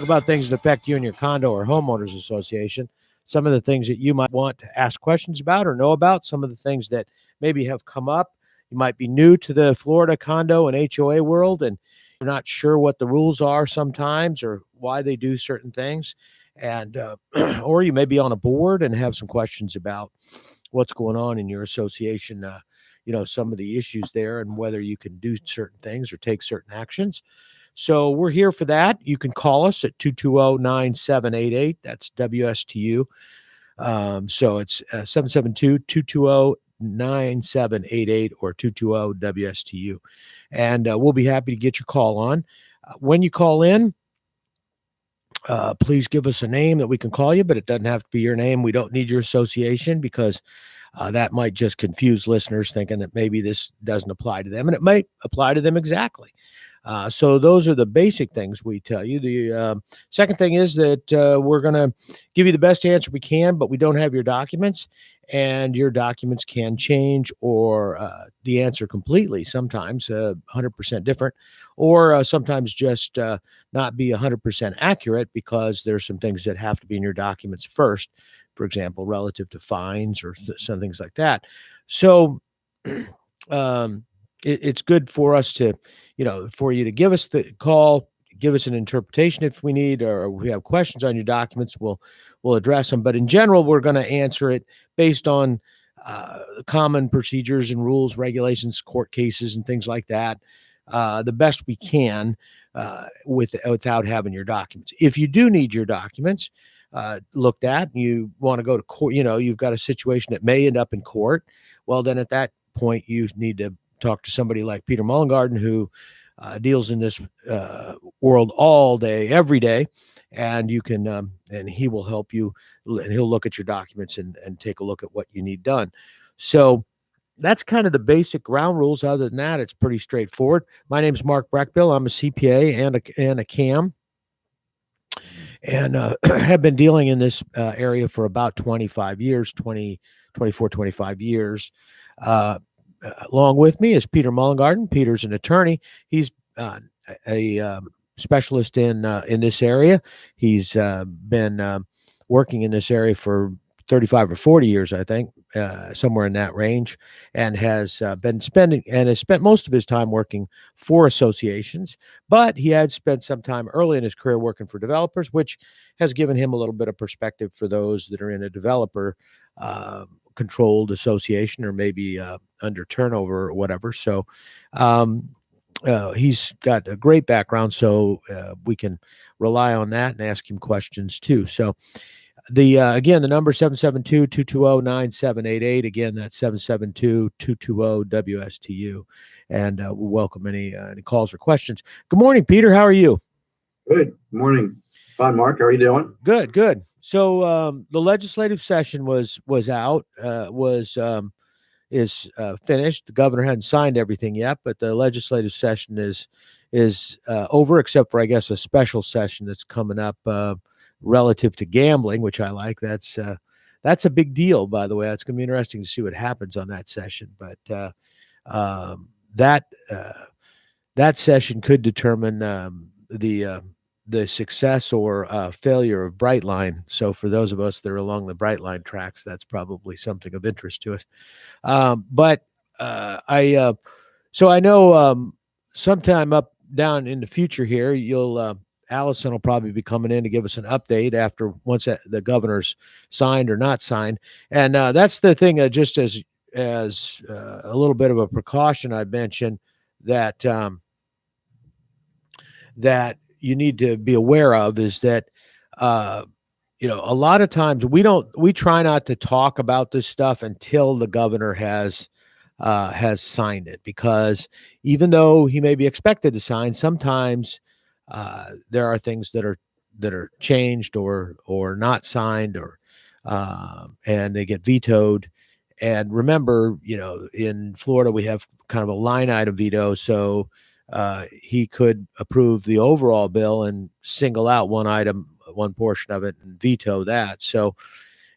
About things that affect you and your condo or homeowners association, some of the things that you might want to ask questions about or know about, some of the things that maybe have come up. You might be new to the Florida condo and HOA world, and you're not sure what the rules are sometimes or why they do certain things. And, or you may be on a board and have some questions about what's going on in your association, some of the issues there and whether you can do certain things or take certain actions. So we're here for that. You can call us at 220-9788. That's WSTU. So it's 772-220-9788 or 220-WSTU. And we'll be happy to get your call on. When you call in, please give us a name that we can call you, but it doesn't have to be your name. We don't need your association because that might just confuse listeners thinking that maybe this doesn't apply to them, and it might apply to them exactly. So those are the basic things we tell you. The second thing is that we're going to give you the best answer we can, but we don't have your documents, and your documents can change or the answer completely, sometimes 100% different, or sometimes just not be 100% accurate because there's some things that have to be in your documents first, for example, relative to fines or some things like that. So it's good for us to, for you to give us the call, give us an interpretation if we need, or we have questions on your documents, we'll address them. But in general, we're going to answer it based on common procedures and rules, regulations, court cases, and things like that, the best we can without having your documents. If you do need your documents looked at, and you want to go to court, you've got a situation that may end up in court, well, then at that point, you need to talk to somebody like Peter Mullengarden, who deals in this world all day, every day, and you can, and he will help you, and he'll look at your documents and take a look at what you need done. So that's kind of the basic ground rules. Other than that, it's pretty straightforward. My name is Mark Breckbill. I'm a CPA and a CAM, and have been dealing in this area for about 25 years, 25 years. Along with me is Peter Mullengarden. Peter's an attorney. He's a specialist in this area. He's been working in this area for 35 or 40 years, I think, somewhere in that range, and has spent most of his time working for associations. But he had spent some time early in his career working for developers, which has given him a little bit of perspective for those that are in a developer controlled association, or maybe under turnover or whatever. So he's got a great background, so we can rely on that and ask him questions too. So again, the number 772-220-9788. Again, that's 772-220-WSTU. And we welcome any calls or questions. Good morning, Peter. How are you? Good morning. Fine, Mark. How are you doing? Good. So the legislative session is finished. The governor hadn't signed everything yet, but the legislative session is over, except for, I guess, a special session that's coming up relative to gambling, which I like. That's a big deal, by the way. It's going to be interesting to see what happens on that session. But that session could determine the success or failure of Brightline. So for those of us that are along the Brightline tracks, that's probably something of interest to us. But I know sometime down in the future here, Allison will probably be coming in to give us an update once the governor's signed or not signed. And that's the thing, just as a little bit of a precaution, I mentioned that you need to be aware of is that, a lot of times we try not to talk about this stuff until the governor has signed it, because even though he may be expected to sign, sometimes there are things that are changed or not signed, or and they get vetoed. And remember, in Florida, we have kind of a line item veto. So he could approve the overall bill and single out one portion of it and veto that. So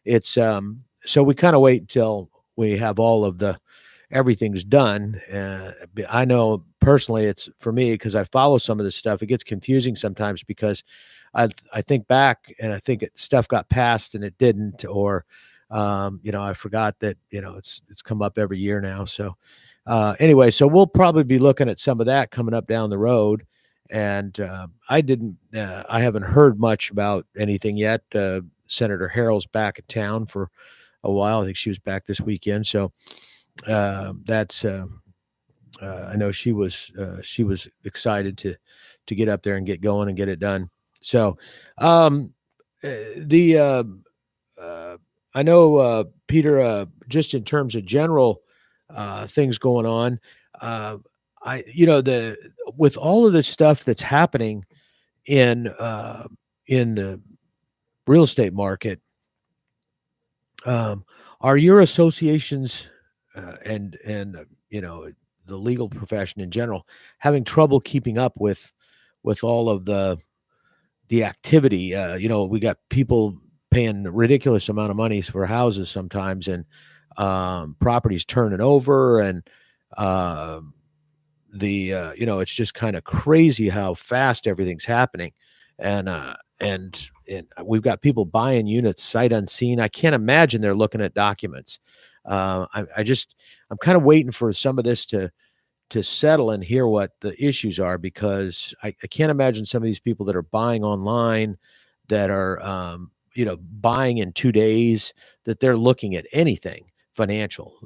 it's so we kind of wait until we have all of everything's done. I know personally, it's for me, because I follow some of this stuff. It gets confusing sometimes because I think back and I think stuff got passed and it didn't, or I forgot that it's come up every year now. So anyway, so we'll probably be looking at some of that coming up down the road. And I haven't heard much about anything yet. Senator Harrell's back in town for a while. I think she was back this weekend. So that's I know she was excited to get up there and get going and get it done. So the uh, I know Peter, just in terms of general things going on, uh, the with all of this stuff that's happening in the real estate market, um, are your associations and the legal profession in general having trouble keeping up with all of the activity? We got people paying a ridiculous amount of money for houses sometimes, and properties turning over, and uh, it's just kind of crazy how fast everything's happening, and we've got people buying units sight unseen. I can't imagine they're looking at documents. I'm kind of waiting for some of this to settle and hear what the issues are, because I can't imagine some of these people that are buying online, that are buying in 2 days, that they're looking at anything financial,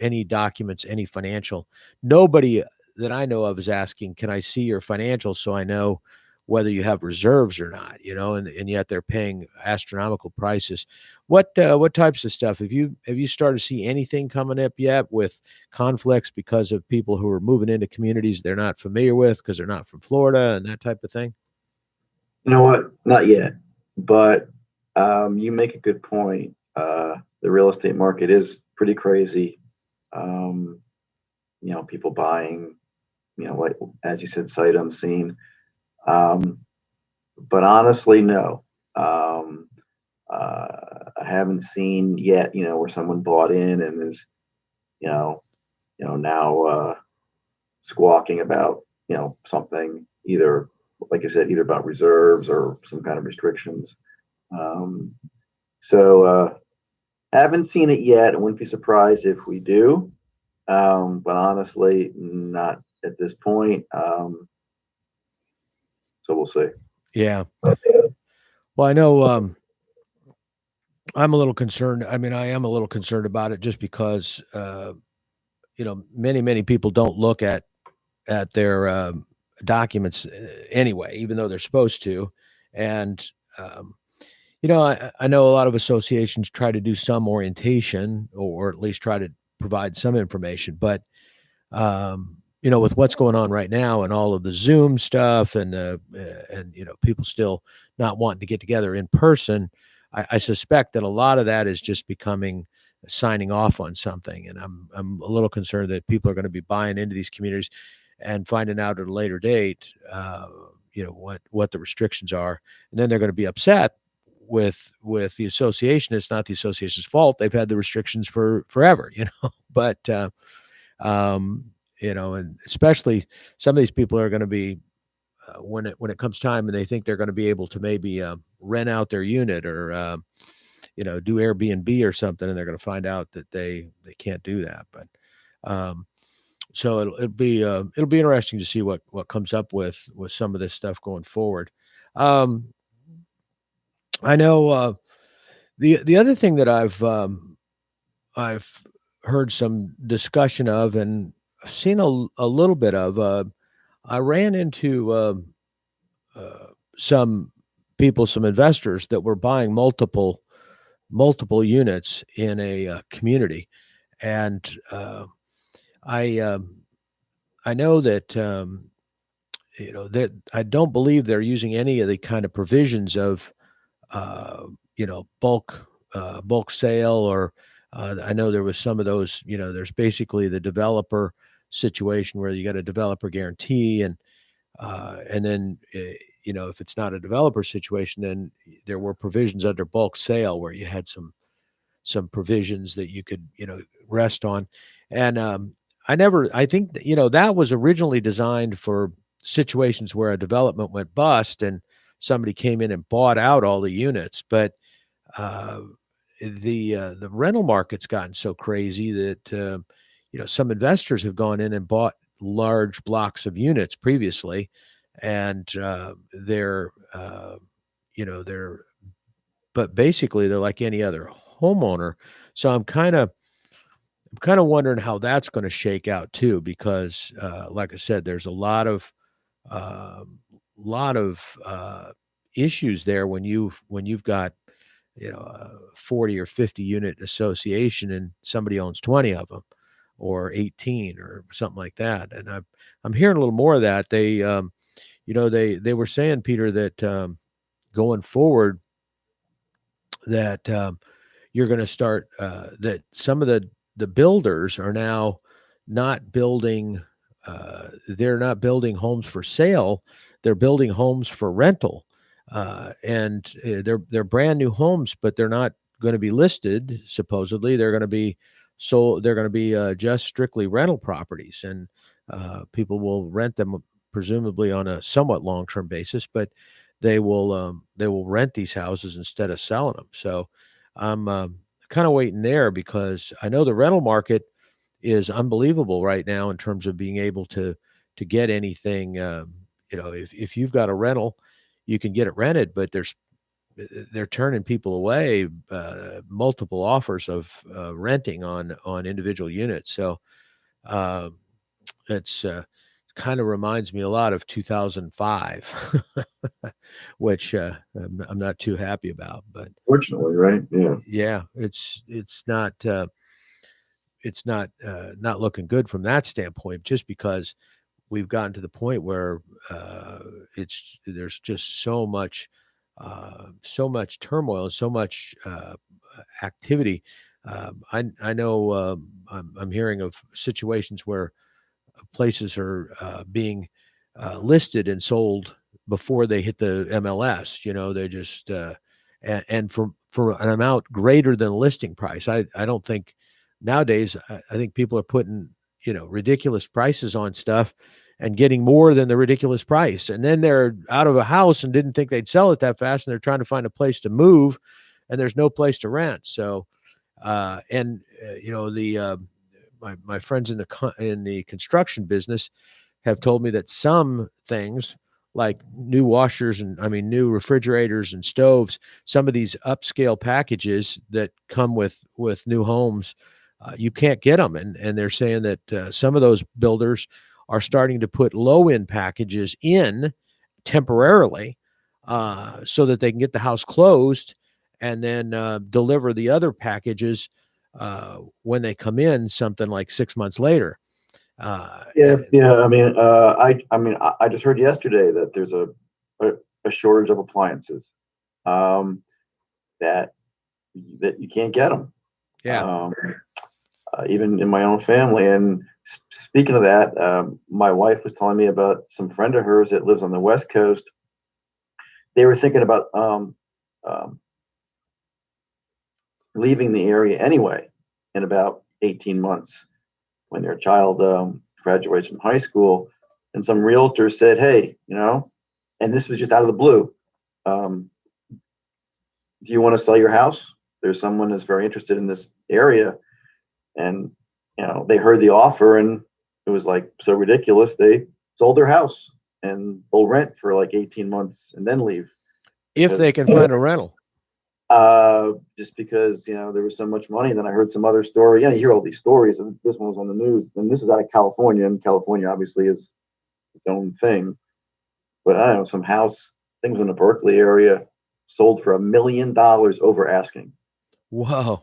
any documents, any financial. Nobody that I know of is asking, can I see your financials so I know whether you have reserves or not, and yet they're paying astronomical prices. What types of stuff have you started to see anything coming up yet with conflicts because of people who are moving into communities they're not familiar with because they're not from Florida and that type of thing? You know what? Not yet, but you make a good point. The real estate market is pretty crazy. Um, people buying, like as you said, sight unseen. Um, but honestly, no. I haven't seen yet, where someone bought in and is, you know, now squawking about, something, either, like I said, either about reserves or some kind of restrictions. Um, so haven't seen it yet. I wouldn't be surprised if we do. But honestly, not at this point. So we'll see. Yeah. Well, I know I'm a little concerned. I mean, I am a little concerned about it just because many people don't look at their documents anyway, even though they're supposed to. And um, I know a lot of associations try to do some orientation, or at least try to provide some information. But with what's going on right now and all of the Zoom stuff, and people still not wanting to get together in person, I suspect that a lot of that is just becoming signing off on something. And I'm a little concerned that people are going to be buying into these communities and finding out at a later date, what the restrictions are, and then they're going to be upset with the association. It's not the association's fault; they've had the restrictions for forever, But and especially some of these people are going to be, when it comes time and they think they're going to be able to maybe rent out their unit, or do Airbnb or something, and they're going to find out that they can't do that. But so it'll be interesting to see what comes up with some of this stuff going forward. Um, I know the other thing that I've heard some discussion of, and I've seen a little bit of. I ran into uh, some people, some investors that were buying multiple units in a community, and I I know that that I don't believe they're using any of the kind of provisions of bulk sale, or I know there was some of those. There's basically the developer situation where you got a developer guarantee, and then if it's not a developer situation, then there were provisions under bulk sale where you had some provisions that you could rest on. And I think that, that was originally designed for situations where a development went bust, and somebody came in and bought out all the units. But uh, the rental market's gotten so crazy that some investors have gone in and bought large blocks of units previously, and they're but basically they're like any other homeowner. So I'm kind of wondering how that's going to shake out too, because like I said, there's a um lot of issues there when you've got 40 or 50 unit association and somebody owns 20 of them or 18 or something like that. And I'm hearing a little more of that. They were saying, Peter, that going forward, that you're going to start that some of the builders are now not building they're not building homes for sale, they're building homes for rental, and they're brand new homes, but they're not going to be listed. Supposedly they're going to be sold, they're going to be just strictly rental properties, and people will rent them presumably on a somewhat long-term basis, but they will rent these houses instead of selling them. So I'm kind of waiting there, because I know the rental market is unbelievable right now in terms of being able to get anything. If you've got a rental, you can get it rented, but they're turning people away, multiple offers of renting on individual units. So uh, it's kind of reminds me a lot of 2005, which I'm not too happy about. But Fortunately, right? Yeah. yeah, it's not looking good from that standpoint, just because we've gotten to the point where it's there's just so much turmoil, so much activity. I know I'm hearing of situations where places are being listed and sold before they hit the MLS. They just and for an amount greater than listing price. I don't think nowadays. I think people are putting ridiculous prices on stuff and getting more than the ridiculous price, and then they're out of a house and didn't think they'd sell it that fast, and they're trying to find a place to move, and there's no place to rent. So and the my friends in the construction business have told me that some things, like new washers and I mean new refrigerators and stoves, some of these upscale packages that come with new homes, you can't get them, and they're saying that some of those builders are starting to put low end packages in temporarily, so that they can get the house closed and then deliver the other packages when they come in, something like 6 months later. Yeah, And yeah. I just heard yesterday that there's a, a shortage of appliances, um, that you can't get them. yeah, Um, Even in my own family. And speaking of that, my wife was telling me about some friend of hers that lives on the West Coast. They were thinking about um, leaving the area anyway in about 18 months when their child graduates from high school. And some realtor said, hey, and this was just out of the blue. Um, do you want to sell your house? There's someone that's very interested in this area. And, they heard the offer and it was like so ridiculous. They sold their house and they'll rent for like 18 months and then leave if they because can find a rental. just because there was so much money. And then I heard some other story. Yeah, you hear all these stories, and this one was on the news. And this is out of California, and California obviously is its own thing. But I don't know, some house, I think it was in the Berkeley area, sold for $1 million over asking. Whoa,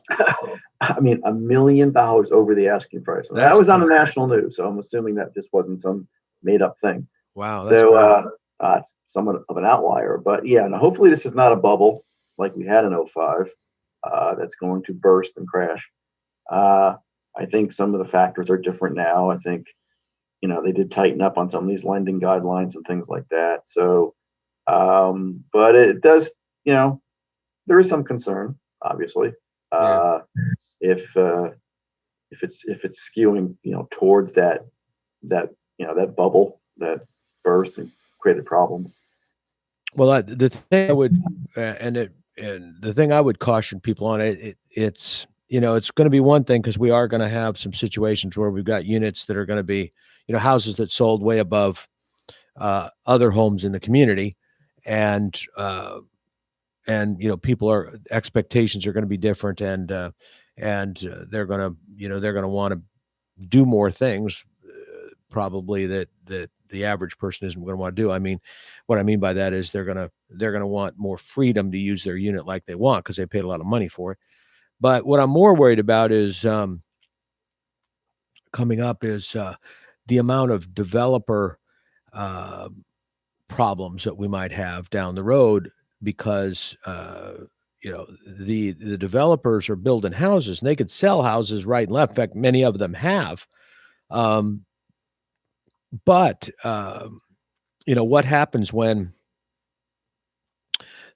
I mean, $1 million over the asking price. And that that's was on the crazy. national news, so I'm assuming that just wasn't some made up thing. Wow, that's So crazy. it's somewhat of an outlier. But yeah, no, hopefully this is not a bubble like we had in '05 that's going to burst and crash. Uh, I think some of the factors are different now. I think, they did tighten up on some of these lending guidelines and things like that. So, but it does, there is some concern, obviously, Yeah. uh, if if it's skewing, towards that that bubble that burst and created problems. Well, the thing I would, and the thing I would caution people on it's it's going to be one thing because we are going to have some situations where we've got units that are going to be, houses that sold way above other homes in the community, and people are expectations are going to be different, and they're going to they're going to want to do more things, probably that the average person isn't going to want to do. I mean, what I mean by that is they're going to want more freedom to use their unit like they want because they paid a lot of money for it. But what I'm more worried about is coming up is the amount of developer uh, problems that we might have down the road because the developers are building houses and they could sell houses right and left. In fact, many of them have. Um, but what happens when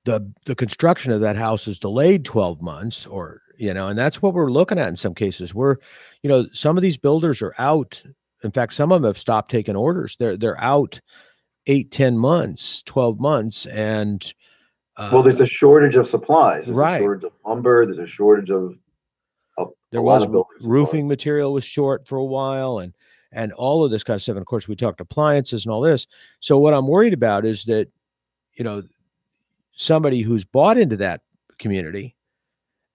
the construction of that house is delayed 12 months, or and that's what we're looking at in some cases. Some of these builders are out. In fact, some of them have stopped taking orders. They're out 8, 10 months, 12 months, and Well, there's a shortage of supplies. There's a right. shortage of lumber. There's a shortage of a There lot was of building roofing supplies. material was short for a while, and all of this kind of stuff. And of course, we talked appliances and all this. So what I'm worried about is that you know somebody who's bought into that community,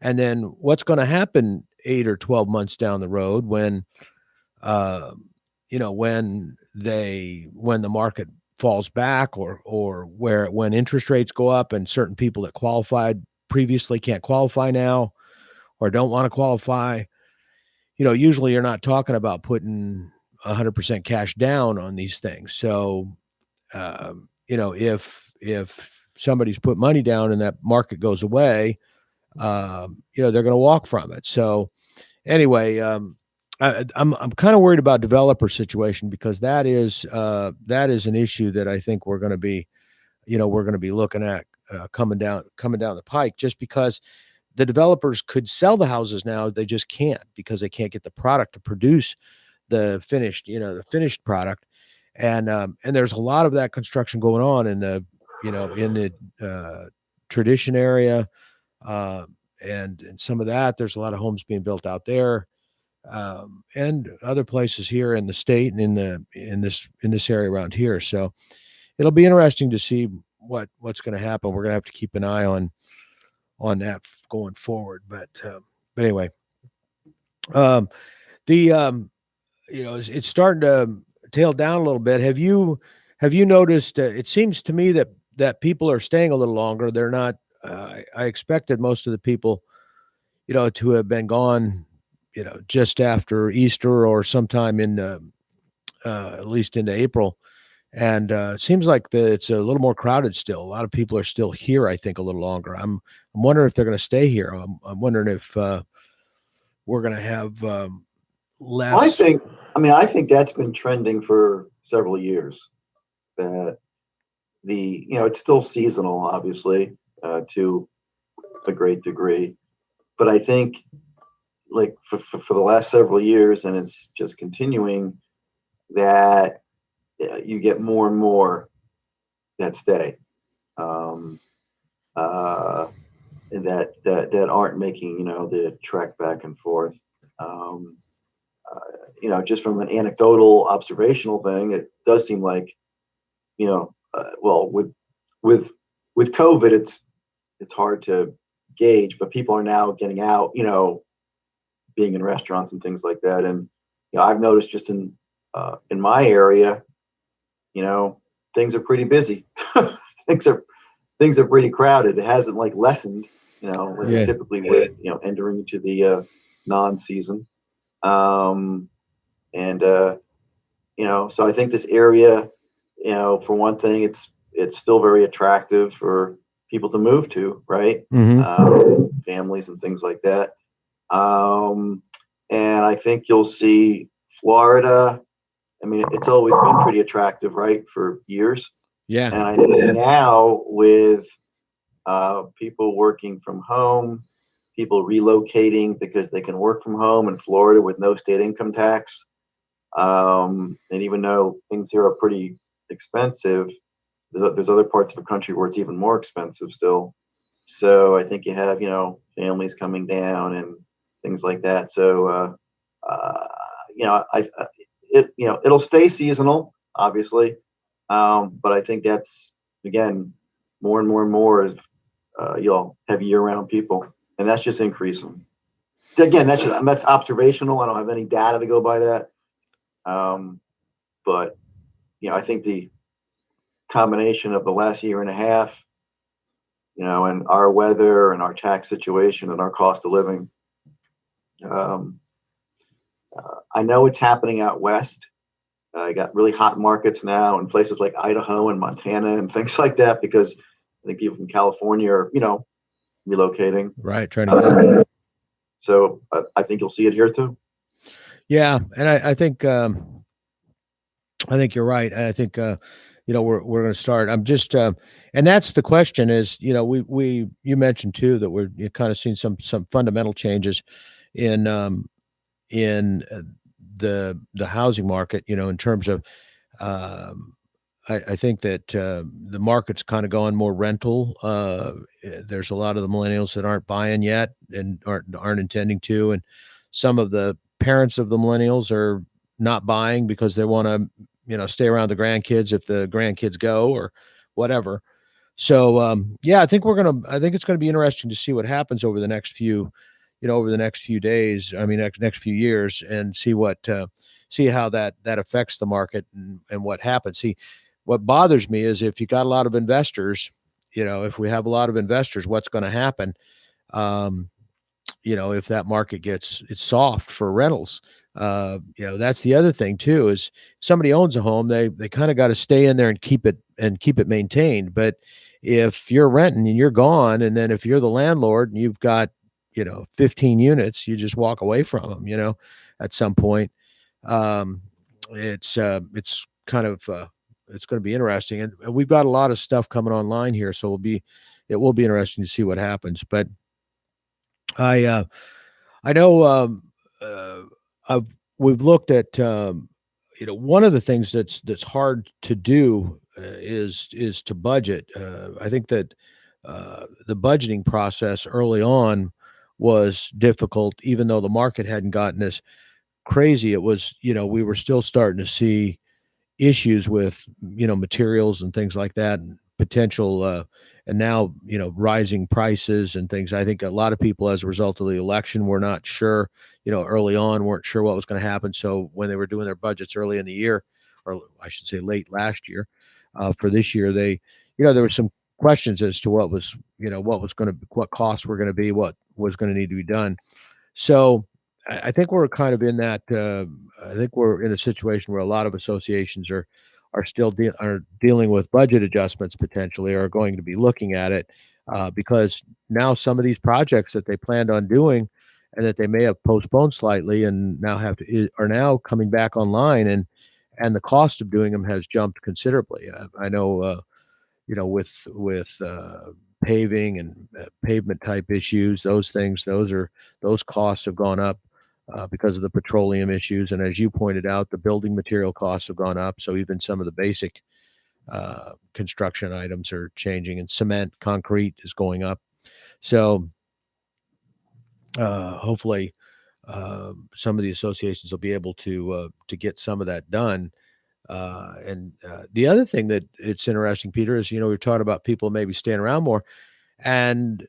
and then what's going to happen 8 or 12 months down the road when uh, when the market falls back, or where when interest rates go up and certain people that qualified previously can't qualify now or don't want to qualify. Usually you're not talking about putting 100% cash down on these things. So, if somebody's put money down and that market goes away, they're going to walk from it. So, anyway, I'm kind of worried about developer situation because that is an issue that I think we're going to be looking at coming down the pike, just because the developers could sell the houses now. They just can't because they can't get the product to produce the finished product. And there's a lot of that construction going on in the tradition area, uh, and some of that. There's a lot of homes being built out there, and other places here in the state and in this area around here. So it'll be interesting to see what's going to happen. We're going to have to keep an eye on that going forward. But anyway, um, the it's starting to tail down a little bit. Have you noticed? It seems to me that people are staying a little longer. They're not. I expected most of the people, to have been gone, just after Easter or sometime in at least into April. And it seems like it's a little more crowded still. A lot of people are still here, I think, a little longer. I'm wondering if they're going to stay here. I'm wondering if we're going to have I less. think, I think that's been trending for several years. That it's still seasonal, obviously, to a great degree, but I think like for the last several years, and it's just continuing that you get more and more that stay. Um, uh, that aren't making the trek back and forth. Um, just from an anecdotal observational thing, it does seem like well, with with COVID, it's hard to gauge, but people are now getting out, being in restaurants and things like that, and I've noticed just in my area, you know, things are pretty busy. things are things are pretty crowded. It hasn't like lessened, like it Yeah. typically would, entering into the non-season. Um, and so I think this area, for one thing, it's still very attractive for people to move to, right? Hmm. Families and things like that. Um, and I think you'll see Florida. I mean, it's always been pretty attractive, right, for years. Yeah. And I think now with people working from home, people relocating because they can work from home in Florida with no state income tax. And even though things here are pretty expensive, there's other parts of the country where it's even more expensive still. So I think you have, families coming down and things like that. So, it'll stay seasonal, obviously. But I think that's, again, more and more and more is, you'll have year-round people, and that's just increasing. Again, that's observational. I don't have any data to go by that. But I think the combination of the last year and a half, and our weather and our tax situation and our cost of living, um, I know it's happening out west. You got really hot markets now in places like Idaho and Montana and things like that, because I think people from California are, relocating. Right. Trying to. So I think you'll see it here too. Yeah, and I think you're right. I think we're going to start. I'm just and that's the question is, we you mentioned too that we're kind of seeing some fundamental changes in the housing market. In terms of um, I think that the market's kind of going more rental. There's a lot of the millennials that aren't buying yet and aren't intending to, and some of the parents of the millennials are not buying because they want to, stay around the grandkids if the grandkids go or whatever. So yeah, I think it's gonna be interesting to see what happens over the next few, over the next few days. I mean, next few years, and see how that affects the market and what happens. See, what bothers me is if you got a lot of investors, if we have a lot of investors, what's going to happen? Um, if that market it's soft for rentals. That's the other thing too is if somebody owns a home, they kind of got to stay in there and keep it maintained. But if you're renting and you're gone, and then if you're the landlord and you've got 15 units, you just walk away from them. At some point, um, it's kind of it's going to be interesting, and we've got a lot of stuff coming online here, so it will be interesting to see what happens. But I I know uh, I've we've looked at one of the things that's hard to do is to budget. I think that the budgeting process early on was difficult, even though the market hadn't gotten as crazy. It was we were still starting to see issues with materials and things like that, and potential and now rising prices and things. I think a lot of people, as a result of the election, were not sure, early on weren't sure what was going to happen. So when they were doing their budgets early in the year, or I should say late last year, for this year, they there were some questions as to what costs were going to be, what was going to need to be done. So I think we're kind of in that. I think we're in a situation where a lot of associations are still are dealing with budget adjustments, potentially, or are going to be looking at it, because now some of these projects that they planned on doing and that they may have postponed slightly and now are now coming back online, and the cost of doing them has jumped considerably. I know. With paving and pavement type issues, those costs have gone up because of the petroleum issues, and as you pointed out, the building material costs have gone up. So even some of the basic construction items are changing, and cement, concrete is going up. So hopefully, some of the associations will be able to get some of that done. And the other thing that it's interesting, Peter, is we're talking about people maybe staying around more, and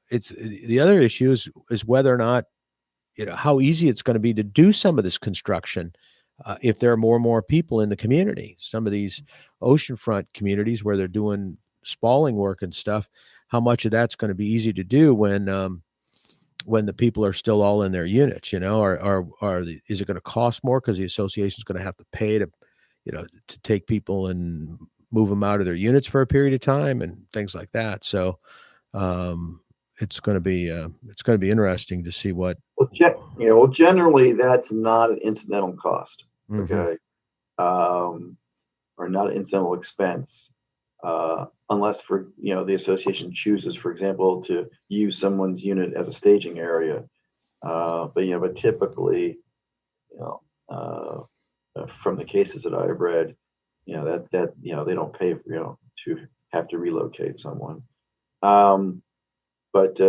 it's the other issue is whether or not how easy it's going to be to do some of this construction if there are more and more people in the community. Some of these oceanfront communities where they're doing spalling work and stuff, how much of that's going to be easy to do when the people are still all in their units, is it going to cost more because the association is going to have to pay to take people and move them out of their units for a period of time and things like that. So um, it's going to be interesting to see what. Generally that's not an incidental cost. Mhm. Okay. Or not an incidental expense. Unless the association chooses, for example, to use someone's unit as a staging area. But typically, you know, from the cases that I've read, they don't pay, to have to relocate someone. Um, but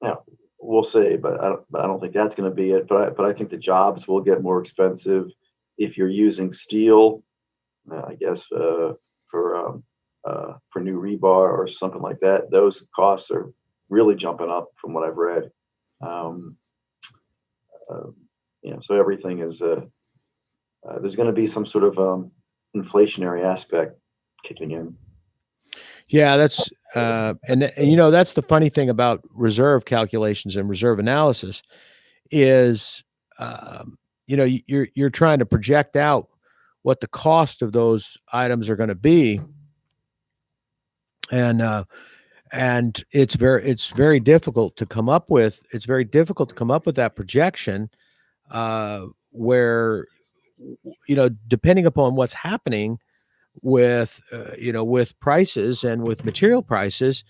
yeah, we'll see. But I don't think that's going to be it. But I think the jobs will get more expensive if you're using steel. I guess for new rebar or something like that, those costs are really jumping up from what I've read. Um, uh, so everything is there's going to be some sort of inflationary aspect kicking in. Yeah, that's that's the funny thing about reserve calculations and reserve analysis is you're trying to project out what the cost of those items are going to be, and it's very difficult to come up with that projection, where depending upon what's happening with with prices and with material prices.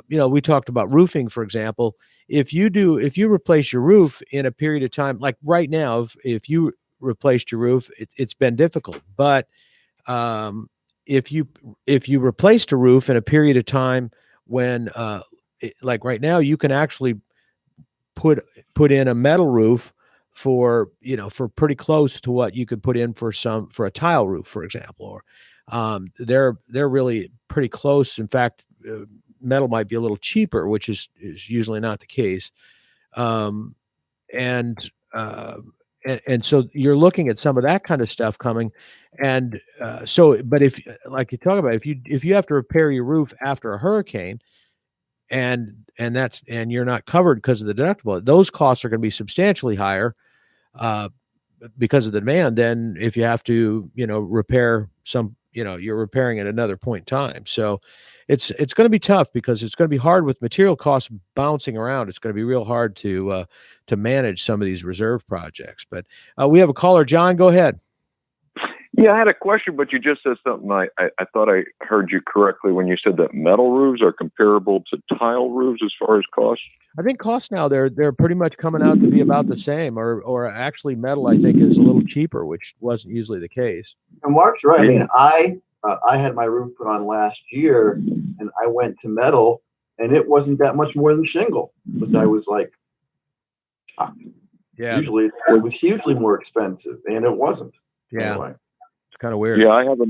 We talked about roofing, for example. If you replace your roof in a period of time, like right now, if you replaced your roof, it's been difficult. But um, if you replaced a roof in a period of time when, like right now, you can actually put put in a metal roof for for pretty close to what you could put in for a tile roof, for example. Or they're really pretty close. In fact, metal might be a little cheaper, which is usually not the case. um, and uh, and so you're looking at some of that kind of stuff coming. And but if, like you talk about, if you have to repair your roof after a hurricane, and you're not covered because of the deductible, those costs are going to be substantially higher, uh, because of the demand, than if you have to repair you're repairing at another point in time. So it's going to be tough, because it's going to be hard with material costs bouncing around. It's going to be real hard to manage some of these reserve projects. But we have a caller. John, go ahead. Yeah, I had a question, but you just said something. I thought I heard you correctly when you said that metal roofs are comparable to tile roofs as far as cost. I think costs now, they're pretty much coming out to be about the same, or actually metal, I think, is a little cheaper, which wasn't usually the case. And Mark's right. I mean, I had my roof put on last year, and I went to metal, and it wasn't that much more than shingle, which I was like, shocked. Yeah. Usually it was hugely more expensive, and it wasn't. Yeah. Anyway. It's kind of weird. Yeah, I have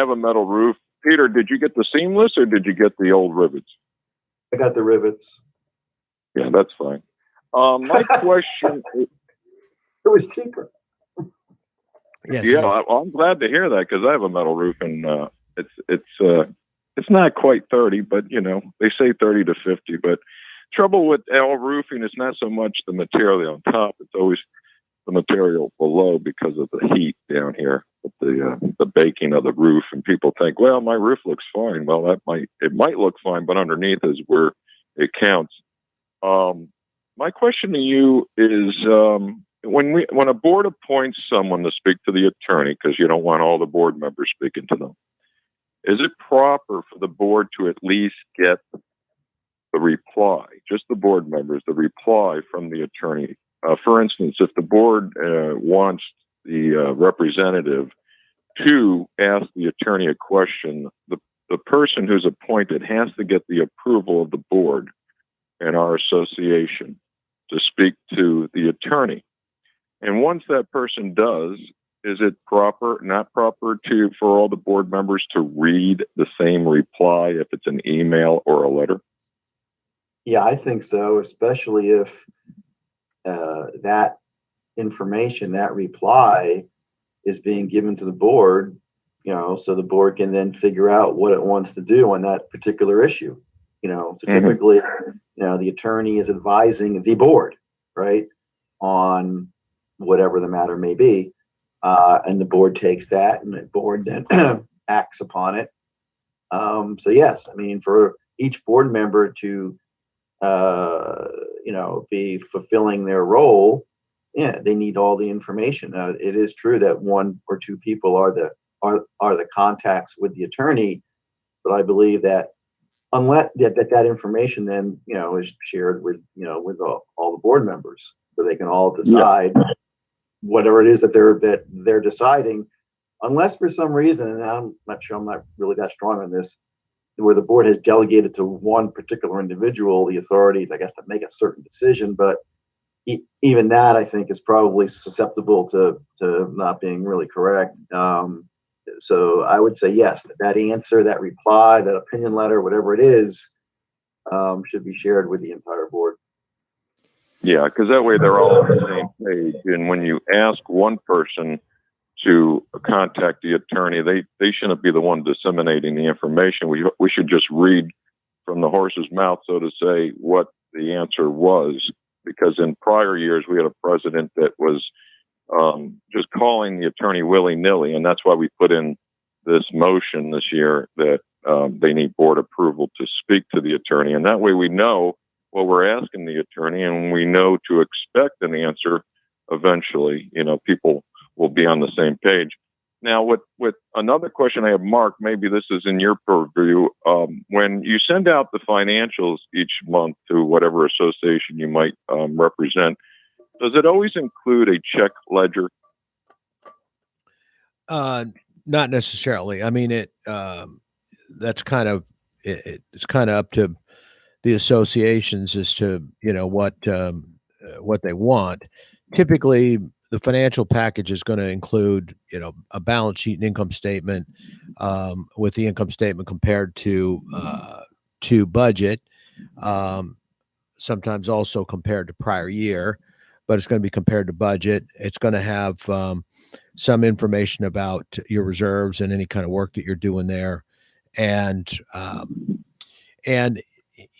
a metal roof. Peter, did you get the seamless or did you get the old rivets? I got the rivets. Yeah, that's fine. My question. It was cheaper. Yes, yeah, I'm glad to hear that, because I have a metal roof, and it's not quite 30, but they say 30 to 50. But trouble with L roofing is not so much the material on top; it's always the material below, because of the heat down here, with the baking of the roof. And people think, well, my roof looks fine. Well, it might look fine, but underneath is where it counts. My question to you is, when a board appoints someone to speak to the attorney, because you don't want all the board members speaking to them, is it proper for the board to at least get the reply, just the board members, the reply from the attorney? For instance, if the board wants the representative to ask the attorney a question, the person who's appointed has to get the approval of the board and our association to speak to the attorney. And once that person does, is it not proper for all the board members to read the same reply if it's an email or a letter? Yeah, I think so, especially if that information, that reply, is being given to the board, so the board can then figure out what it wants to do on that particular issue. So typically, the attorney is advising the board, right, on whatever the matter may be, and the board takes that, and the board then acts upon it. So yes, I mean, for each board member to be fulfilling their role, yeah, they need all the information. It is true that one or two people are the contacts with the attorney, but I believe that unless that information then is shared with with all the board members, so they can all decide whatever it is that they're deciding, unless for some reason, and I'm not sure, I'm not really that strong on this, where the board has delegated to one particular individual the authority, I guess, to make a certain decision. But even that, I think, is probably susceptible to not being really correct. So I would say yes, that answer, that reply, that opinion letter, whatever it is, should be shared with the entire board. Yeah, because that way they're all on the same page. And when you ask one person to contact the attorney, they shouldn't be the one disseminating the information. We should just read from the horse's mouth, so to say, what the answer was. Because in prior years, we had a president that was just calling the attorney willy-nilly, and that's why we put in this motion this year that they need board approval to speak to the attorney. And that way we know what we're asking the attorney, and we know to expect an answer eventually. People will be on the same page. Now, with another question I have, Mark, maybe this is in your purview. When you send out the financials each month to whatever association you might represent, does it always include a check ledger? Not necessarily. I mean, that's kind of it's kind of up to the associations as to what they want. Typically, the financial package is going to include a balance sheet and income statement, with the income statement compared to budget, sometimes also compared to prior year, but it's going to be compared to budget. It's going to have some information about your reserves and any kind of work that you're doing there, and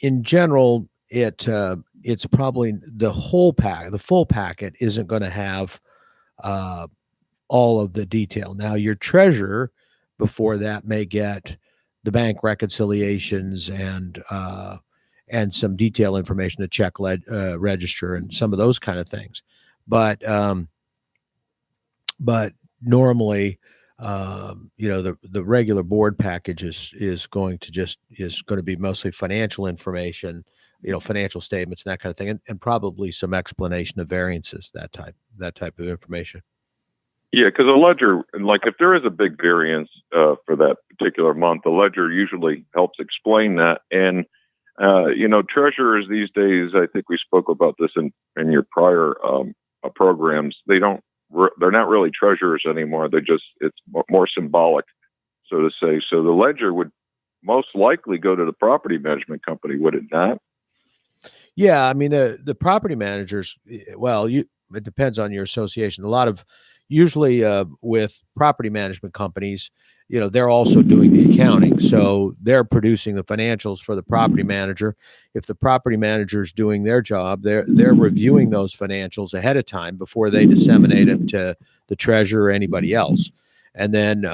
in general, it's probably the full packet isn't going to have all of the detail. Now, your treasurer before that may get the bank reconciliations and some detailed information, a check register, and some of those kind of things. But normally, the regular board package is going to be mostly financial information, financial statements and that kind of thing, and probably some explanation of variances, that type of information. Yeah, because a ledger, like if there is a big variance for that particular month, the ledger usually helps explain that. And treasurers these days, I think we spoke about this in your prior programs. They're not really treasurers anymore. It's more symbolic, so to say. So the ledger would most likely go to the property management company, would it not? Yeah, I mean the property managers. Well, it depends on your association. Usually with property management companies, they're also doing the accounting, so they're producing the financials for the property manager. If the property manager is doing their job, they're reviewing those financials ahead of time before they disseminate them to the treasurer or anybody else. And then,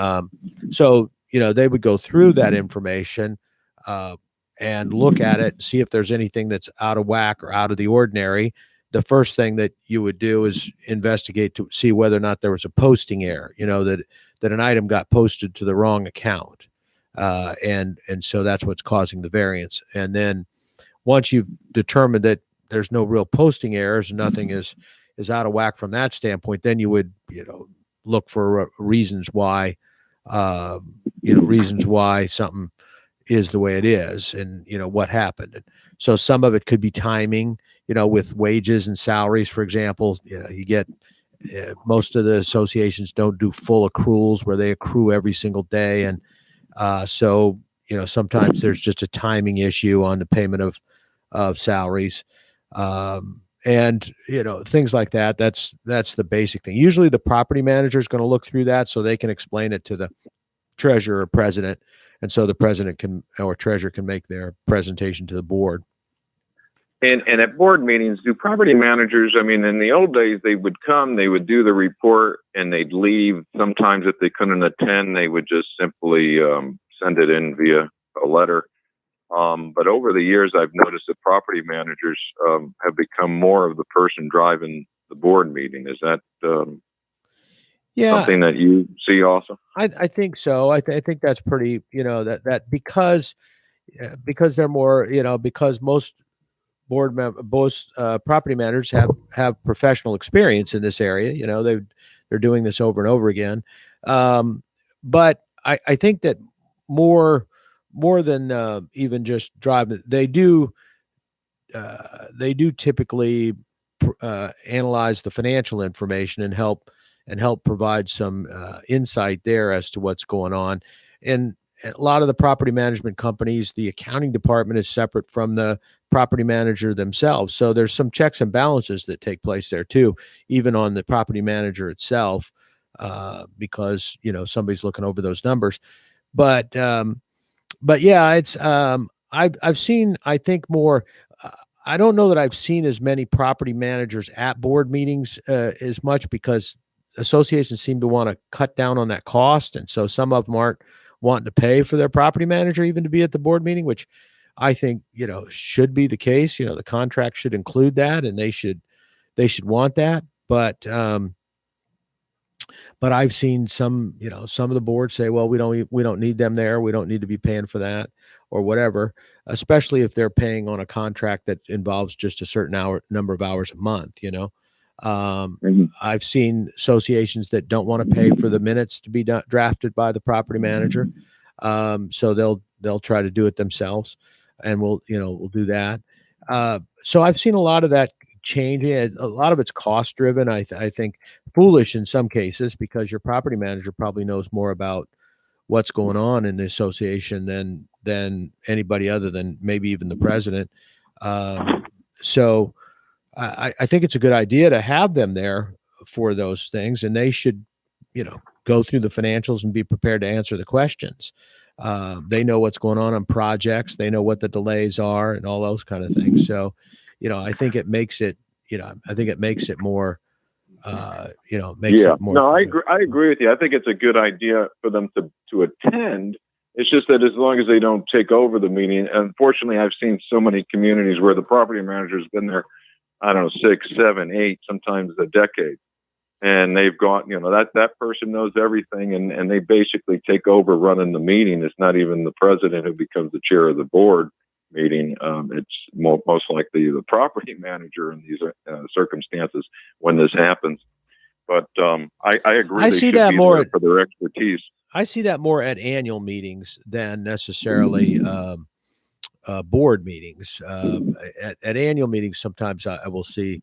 so they would go through that information and look at it, see if there's anything that's out of whack or out of the ordinary. The first thing that you would do is investigate to see whether or not there was a posting error, that an item got posted to the wrong account. And so that's what's causing the variance. And then once you've determined that there's no real posting errors, nothing is out of whack from that standpoint, then you would, look for reasons why something is the way it is, and what happened. And so some of it could be timing, with wages and salaries, for example. You get most of the associations don't do full accruals where they accrue every single day, and so sometimes there's just a timing issue on the payment of salaries, and things like that. That's the basic thing. Usually the property manager is going to look through that so they can explain it to the treasurer or president, and so the president or treasurer can make their presentation to the board. And at board meetings, do property managers, I mean, in the old days, they would come, they would do the report, and they'd leave. Sometimes if they couldn't attend, they would just simply send it in via a letter. But over the years, I've noticed that property managers have become more of the person driving the board meeting. Is that something that you see also? I think so. I think that's pretty, that because they're more, because most both property managers have professional experience in this area. You know, they're doing this over and over again. But I think that more than even just driving, they do typically analyze the financial information and help provide some insight there as to what's going on. And a lot of the property management companies, the accounting department is separate from the property manager themselves. So there's some checks and balances that take place there too, even on the property manager itself, because somebody's looking over those numbers. But yeah, it's I've seen, I think, more. I don't know that I've seen as many property managers at board meetings as much, because associations seem to want to cut down on that cost, and so some of them aren't wanting to pay for their property manager even to be at the board meeting, which I think should be the case. The contract should include that, and they should want that. But I've seen some of the boards say, well, we don't need them there. We don't need to be paying for that or whatever, especially if they're paying on a contract that involves just a certain number of hours a month. I've seen associations that don't want to pay for the minutes to be drafted by the property manager. So they'll try to do it themselves, and we'll do that. So I've seen a lot of that changing. A lot of it's cost driven. I think foolish in some cases, because your property manager probably knows more about what's going on in the association than anybody other than maybe even the president. So I think it's a good idea to have them there for those things, and they should, go through the financials and be prepared to answer the questions. They know what's going on projects. They know what the delays are and all those kind of things. So, I think it makes it, more, it more. No, I agree with you. I think it's a good idea for them to attend. It's just that as long as they don't take over the meeting. Unfortunately, I've seen so many communities where the property manager's been there, I don't know, 6, 7, 8, sometimes a decade. And they've got, that person knows everything, and they basically take over running the meeting. It's not even the president who becomes the chair of the board meeting. It's most likely the property manager in these circumstances when this happens. But I agree. I see that more for their expertise. I see that more at annual meetings than necessarily board meetings. At annual meetings, sometimes I will see,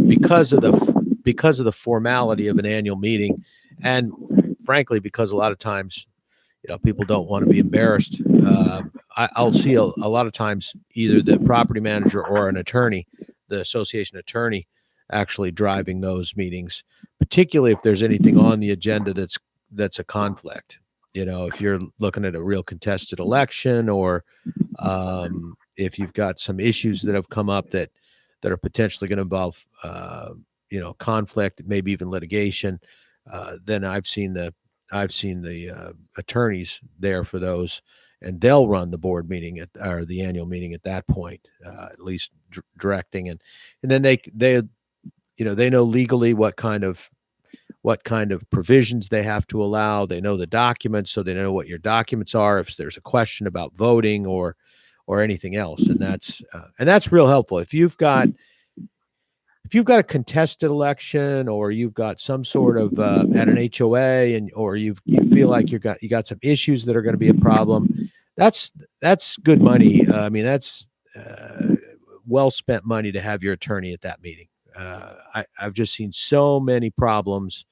because of the formality of an annual meeting, and frankly, because a lot of times, people don't want to be embarrassed. I'll see a lot of times either the property manager or an attorney, the association attorney, actually driving those meetings, particularly if there's anything on the agenda that's a conflict. If you're looking at a real contested election, or if you've got some issues that have come up that are potentially going to involve conflict, maybe even litigation, then I've seen the attorneys there for those, and they'll run the board meeting or the annual meeting at that point, at least directing, and then they know legally what kind of provisions they have to allow. They know the documents, so they know what your documents are if there's a question about voting or anything else, and that's real helpful. If you've got a contested election, or you've got some sort of at an HOA, or you feel like you got some issues that are going to be a problem, that's good money. I mean, that's well spent money to have your attorney at that meeting. I've just seen so many problems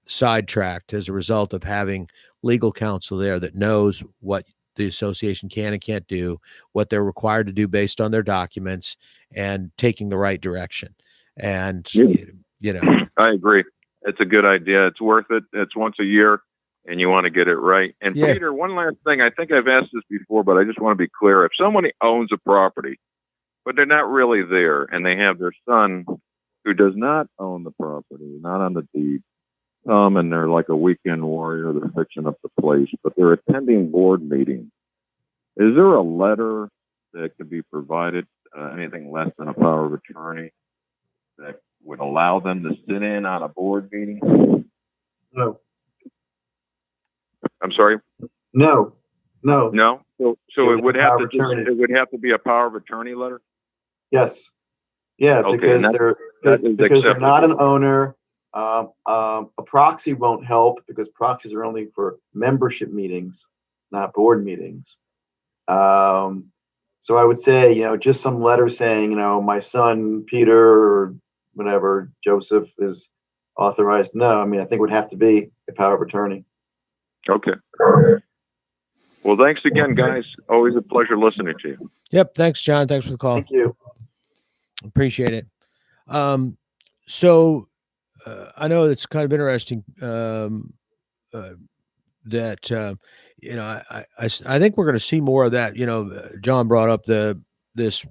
sidetracked as a result of having legal counsel there that knows what the association can and can't do, what they're required to do based on their documents, and taking the right direction. And I agree. It's a good idea. It's worth it. It's once a year, and you want to get it right. And yeah. Peter, one last thing. I think I've asked this before, but I just want to be clear. If somebody owns a property, but they're not really there, and they have their son who does not own the property, not on the deed, and they're like a weekend warrior, they're fixing up the place, but they're attending board meetings. Is there a letter that could be provided, anything less than a power of attorney, that would allow them to sit in on a board meeting? No. I'm sorry? No. No. No. So It it would would be have power to of attorney. it would have to be a power of attorney letter. Yes. Yeah, Okay, and that is because they're not an acceptable. owner. A proxy won't help because proxies are only for membership meetings, not board meetings. So I would say, just some letter saying, my son Peter or whatever Joseph is authorized. No, I mean I think it would have to be a power of attorney. Okay. Well, thanks again, guys. Always a pleasure listening to you. Yep. Thanks, John. Thanks for the call. Thank you. Appreciate it. So I know it's kind of interesting that I think we're going to see more of that. John brought up these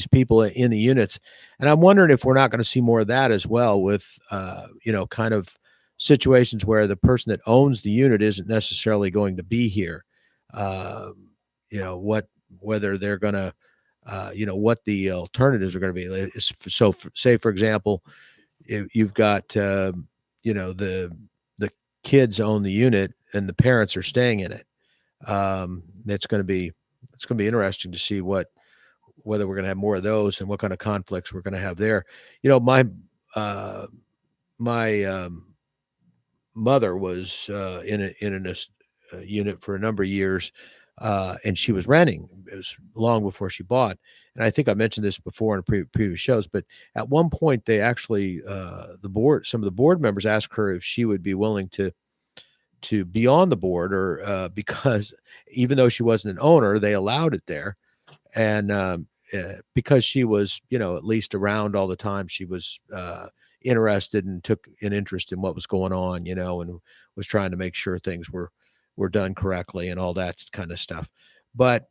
people in the units, and I'm wondering if we're not going to see more of that as well with kind of situations where the person that owns the unit isn't necessarily going to be here. Whether they're going to what the alternatives are going to be. So, say for example, if you've got the kids own the unit and the parents are staying in it. It's going to be interesting to see whether we're going to have more of those and what kind of conflicts we're going to have there. My mother was in a unit for a number of years, and she was renting. It was long before she bought. And I think I mentioned this before in previous shows, but at one point they actually, some of the board members asked her if she would be willing to be on the board, or because even though she wasn't an owner, they allowed it there. And because she was, at least around all the time, she was interested and took an interest in what was going on, and was trying to make sure things were done correctly and all that kind of stuff. But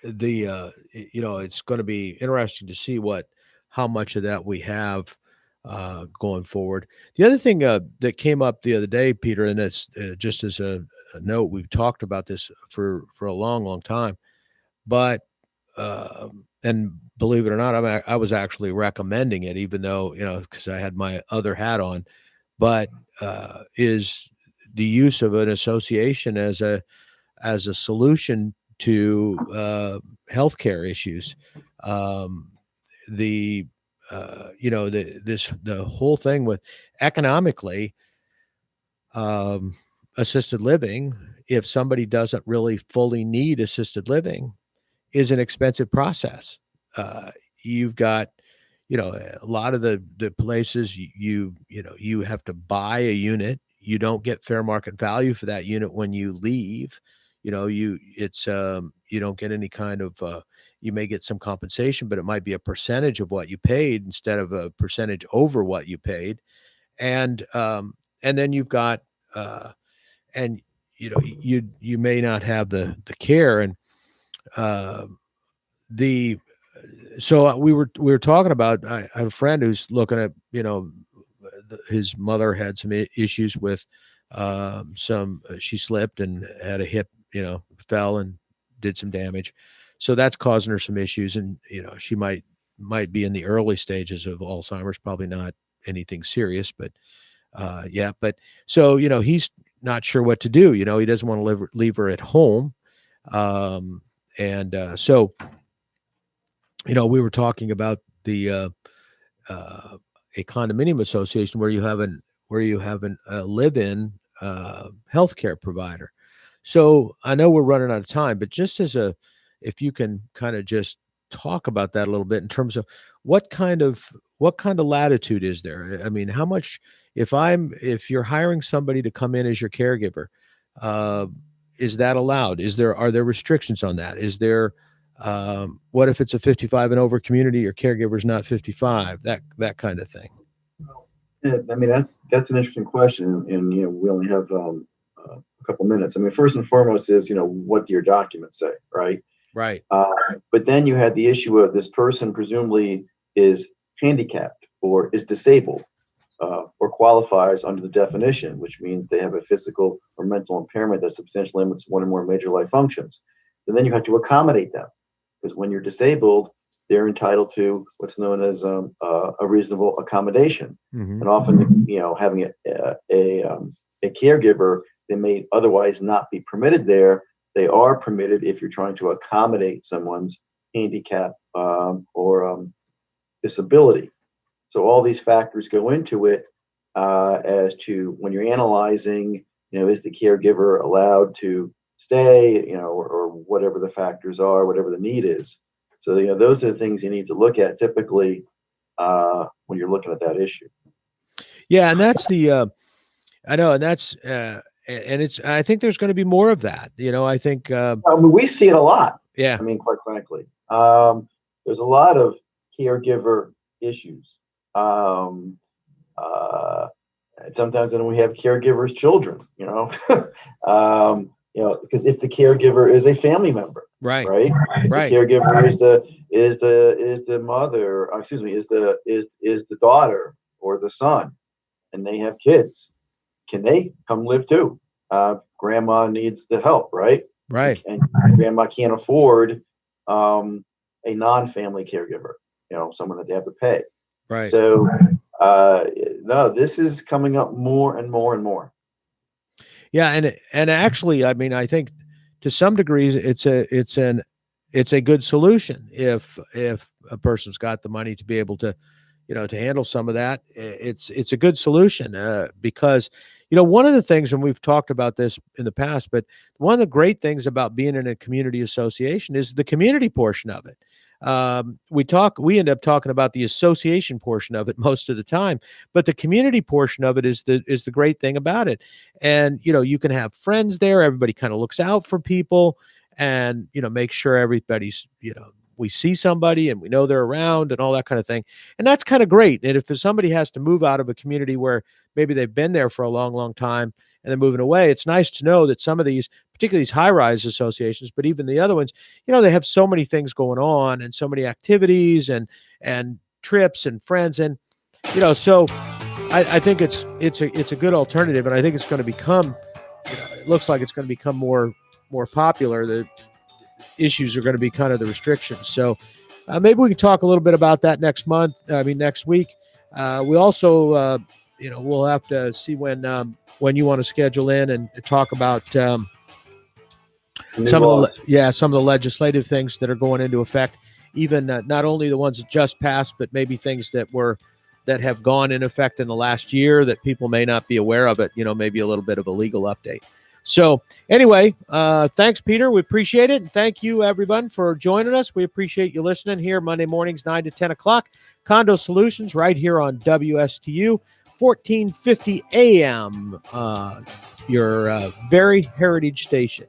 it's going to be interesting to see how much of that we have going forward. The other thing that came up the other day, Peter, and it's just as a note, we've talked about this for a long time, but and believe it or not, I was actually recommending it, even though because I had my other hat on, but is the use of an association as a solution to healthcare issues. The the whole thing with economically, assisted living, if somebody doesn't really fully need assisted living, is an expensive process. You've got, a lot of the places you have to buy a unit. You don't get fair market value for that unit when you leave. You don't get any kind of, you may get some compensation, but it might be a percentage of what you paid instead of a percentage over what you paid. And then you've got, and you may not have the care. And the so we were talking about, I have a friend who's looking at, his mother had some issues with she slipped and had a hip, fell and did some damage, so that's causing her some issues. And she might be in the early stages of Alzheimer's, probably not anything serious, but yeah. But so he's not sure what to do. He doesn't want to leave her at home. And so we were talking about the a condominium association where you have a live-in healthcare provider. So I know we're running out of time, but just if you can kind of just talk about that a little bit in terms of what kind of latitude is there? I mean, how much, if you're hiring somebody to come in as your caregiver, is that allowed? Are there restrictions on that? Is there, what if it's a 55 and over community, your caregiver's not 55, that kind of thing? Yeah, I mean that's an interesting question, and we only have a couple minutes. I mean, first and foremost is what do your documents say, right? Right. But then you had the issue of this person presumably is handicapped or is disabled, or qualifies under the definition, which means they have a physical or mental impairment that substantially limits one or more major life functions. And then you have to accommodate them, because when you're disabled, they're entitled to what's known as a reasonable accommodation. Mm-hmm. And often, having a caregiver they may otherwise not be permitted there, they are permitted if you're trying to accommodate someone's handicap or disability. So all these factors go into it as to when you're analyzing, is the caregiver allowed to stay, or whatever the factors are, whatever the need is. So, those are the things you need to look at typically when you're looking at that issue. Yeah, and that's the I know, and that's and it's. I think there's going to be more of that. I think. I mean, we see it a lot. Yeah. I mean, quite frankly, there's a lot of caregiver issues. Sometimes then we have caregivers' children. Because if the caregiver is a family member, right. The caregiver is the mother. Excuse me, is the daughter or the son, and they have kids. Can they come live too? Grandma needs the help, right? Right. And grandma can't afford a non-family caregiver. Someone that they have to pay. Right. So no, this is coming up more and more and more. Yeah, and actually, I mean, I think to some degrees it's a good solution if a person's got the money to be able to to handle some of that. It's a good solution because one of the things, and we've talked about this in the past, but one of the great things about being in a community association is the community portion of it. We end up talking about the association portion of it most of the time, but the community portion of it is the great thing about it. And you can have friends there. Everybody kind of looks out for people, and make sure everybody's we see somebody and we know they're around and all that kind of thing. And that's kind of great. And if somebody has to move out of a community where maybe they've been there for a long, long time and they're moving away, it's nice to know that some of these, particularly these high-rise associations, but even the other ones, they have so many things going on and so many activities and trips and friends. And, so I think it's a good alternative. And I think it's going to become, it looks like it's going to become more popular. The issues are going to be kind of the restrictions. So maybe we can talk a little bit about that next week. We also, we'll have to see when you want to schedule in and talk about some of the legislative things that are going into effect, even not only the ones that just passed, but maybe things that have gone in effect in the last year that people may not be aware of it, maybe a little bit of a legal update. So anyway, thanks, Peter. We appreciate it. And thank you, everyone, for joining us. We appreciate you listening here Monday mornings, 9 to 10 o'clock. Condo Solutions right here on WSTU, 1450 AM, your very heritage station.